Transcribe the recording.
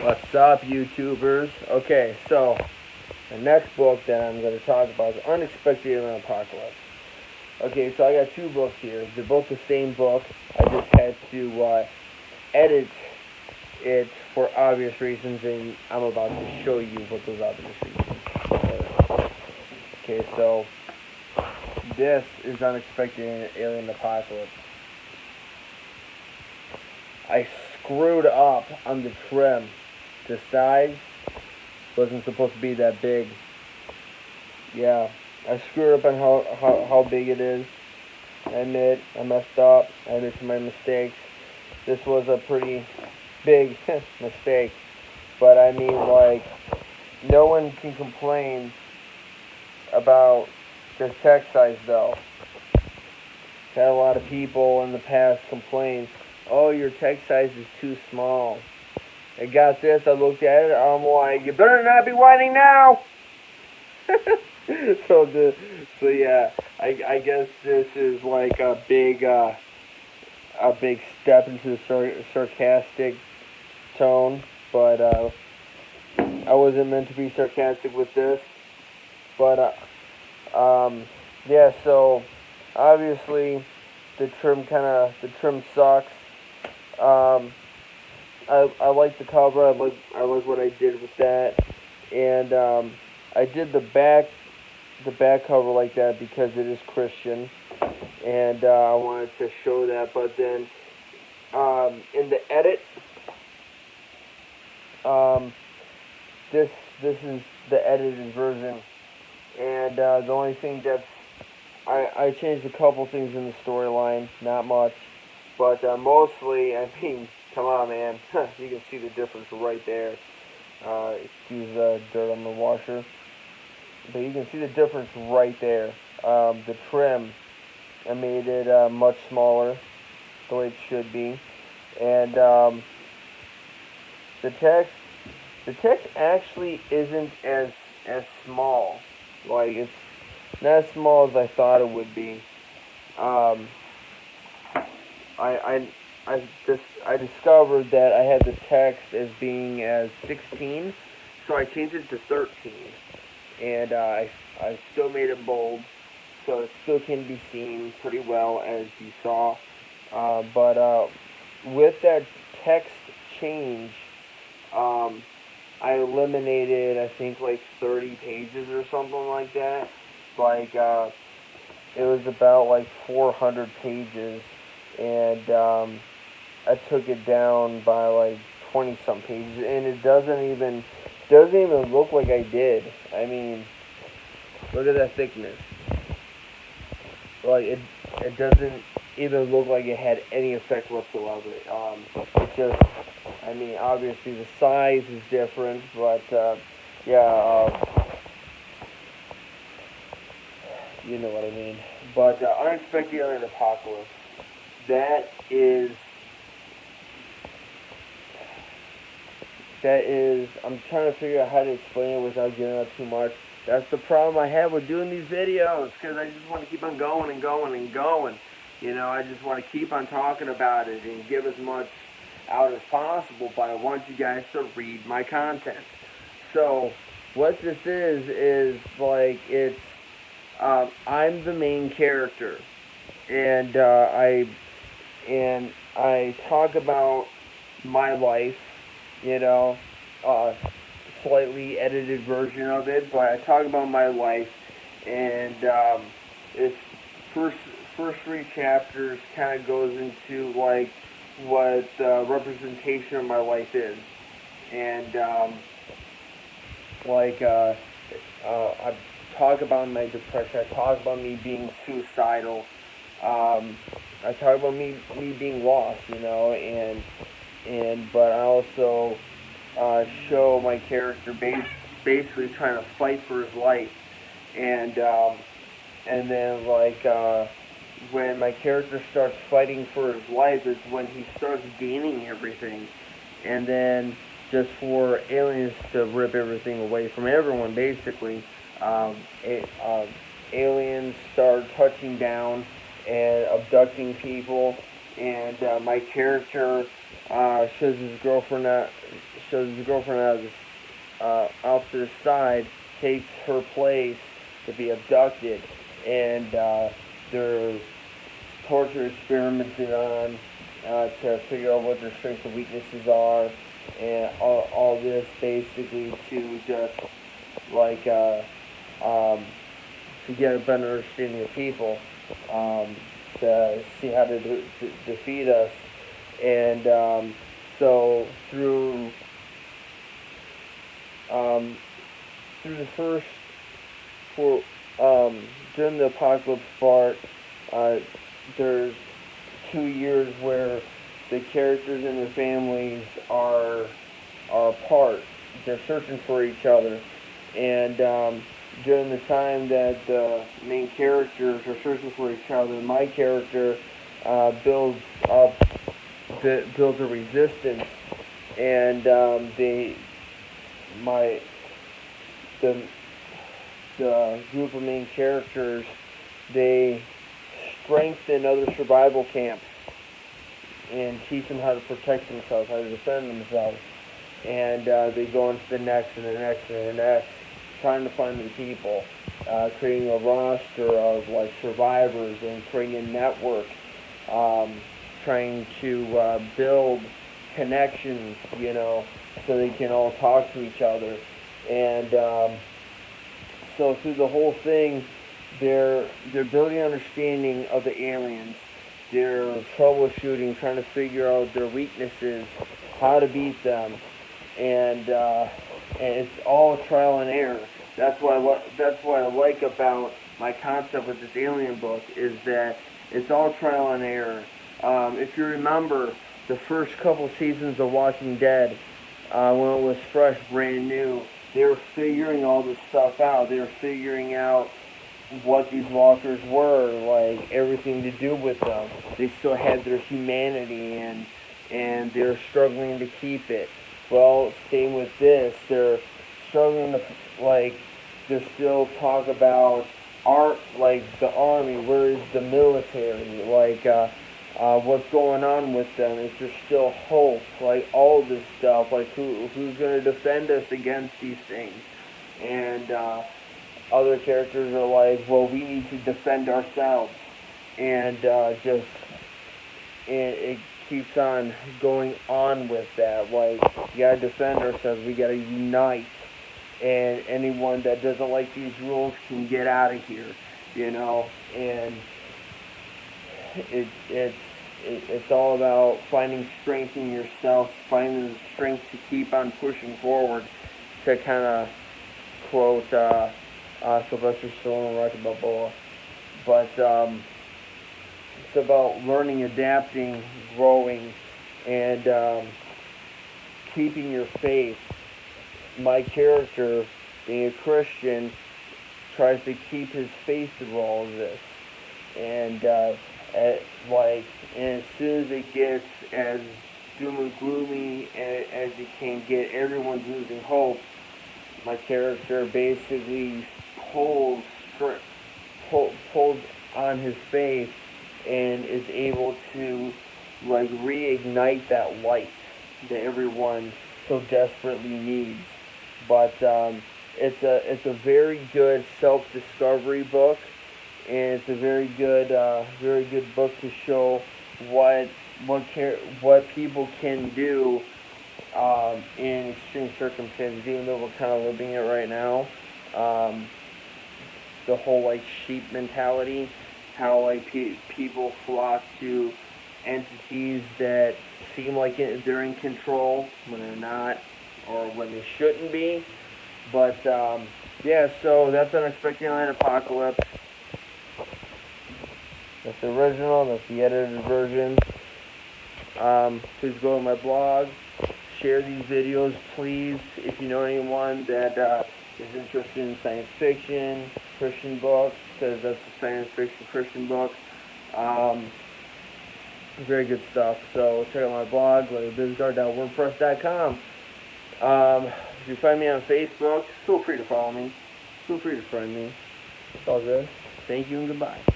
What's up, YouTubers? Okay, so the next book that I'm going to talk about is Unexpected Alien Apocalypse. Okay, so I got two books here. They're both the same book. I just had to edit it for obvious reasons, and I'm about to show you what those obvious reasons are. Okay, so this is Unexpected Alien Apocalypse. I screwed up on the trim. The size wasn't supposed to be that big. Yeah, I screwed up on how big it is. I admit I messed up. I admit to my mistakes. This was a pretty big mistake. But I mean, like, no one can complain about the text size, though. Had a lot of people in the past complain, oh, your text size is too small. I got this, I looked at it, I'm like, you better not be whining now! so yeah, I guess this is like a big step into the sarcastic tone, but I wasn't meant to be sarcastic with this. But yeah, so obviously the trim sucks. I like the cover. I like what I did with that, and I did the back cover like that because it is Christian, and I wanted to show that. But then in the edit, um, this is the edited version, and the only thing that's I changed a couple things in the storyline, not much, but mostly, I mean, come on, man, you can see the difference right there. Excuse the dirt on the washer, but you can see the difference right there. The trim, I made it much smaller, the way it should be, and the text, the text actually isn't as small. Like it's not as small as I thought it would be. Um, I I discovered that I had the text as being as 16, so I changed it to 13, and I still made it bold, so it still can be seen pretty well as you saw. But with that text change, um, I eliminated I think like 30 pages or something like that. Like it was about like 400 pages, and I took it down by like 20 some pages, and it doesn't even look like I did. I mean, look at that thickness. Like it doesn't even look like it had any effect whatsoever. It just, I mean, obviously the size is different, but yeah, you know what I mean. But Unexpected Alien Apocalypse, that is I'm trying to figure out how to explain it without getting up too much. That's the problem I have with doing these videos, because I just want to keep on going and going and going. You know, I just want to keep on talking about it and give as much out as possible, but I want you guys to read my content. So, what this is like, it's, I'm the main character, and I talk about my life, you know, uh, slightly edited version of it, but I talk about my life, and it's first first three chapters kind of goes into like what representation of my life is, and like I talk about my depression. I talk about me being suicidal. I talk about me being lost, you know, and but I also show my character basically trying to fight for his life, and then like when my character starts fighting for his life is when he starts gaining everything, and then just for aliens to rip everything away from everyone, basically, aliens start touching down and abducting people, and my character shows his girlfriend shows his girlfriend off to the side, takes her place to be abducted, and they're torture experimented on to figure out what their strengths and weaknesses are, and all this basically to just like to get a better understanding of people, to see how to defeat us. And so through the first during the apocalypse part, there's 2 years where the characters and their families are apart. They're searching for each other, and during the time that the main characters are searching for each other, my character builds a resistance, and the group of main characters, they strengthen other survival camps and teach them how to protect themselves, how to defend themselves, and they go into the next and the next and the next, trying to find the people, creating a roster of like survivors and creating a network, trying to build connections, so they can all talk to each other. And so through the whole thing, they're building an understanding of the aliens. They're troubleshooting, trying to figure out their weaknesses, how to beat them, and it's all trial and error. That's what I like about my concept with this alien book, is that it's all trial and error. If you remember the first couple seasons of Walking Dead, when it was fresh, brand new, they were figuring all this stuff out. They were figuring out what these walkers were, like everything to do with them. They still had their humanity, and they're struggling to keep it. Well, same with this. They're struggling to, like, they still talk about art, like the army. Where is the military? Like, what's going on with them? Is there still hope? Like all this stuff. Like who's going to defend us against these things? And other characters are like, well, we need to defend ourselves, and it keeps on going on with that. Like, we gotta defend ourselves. We gotta unite, and anyone that doesn't like these rules can get out of here, And it's all about finding strength in yourself, finding the strength to keep on pushing forward. To kind of quote Sylvester Stallone, Rocky Balboa. But it's about learning, adapting, growing, and keeping your faith. My character, being a Christian, tries to keep his faith through all of this. And as soon as it gets as doom and gloomy as it can get, everyone's losing hope, my character basically pulls on his faith and is able to like reignite that light that everyone so desperately needs. But it's a very good self-discovery book, and it's a very good book to show what people can do in extreme circumstances, even though we're kind of living it right now. The whole like sheep mentality, how like people flock to entities that seem like they're in control when they're not, or when they shouldn't be. But yeah, so that's Unexpected Alien Apocalypse. That's the original. That's the edited version. Please go to my blog. Share these videos, please, if you know anyone that is interested in science fiction, Christian books, because that's a science fiction Christian book. Very good stuff. So check out my blog, LarryBizgard.wordpress.com. If you find me on Facebook, feel free to follow me. Feel free to friend me. It's all good. Thank you and goodbye.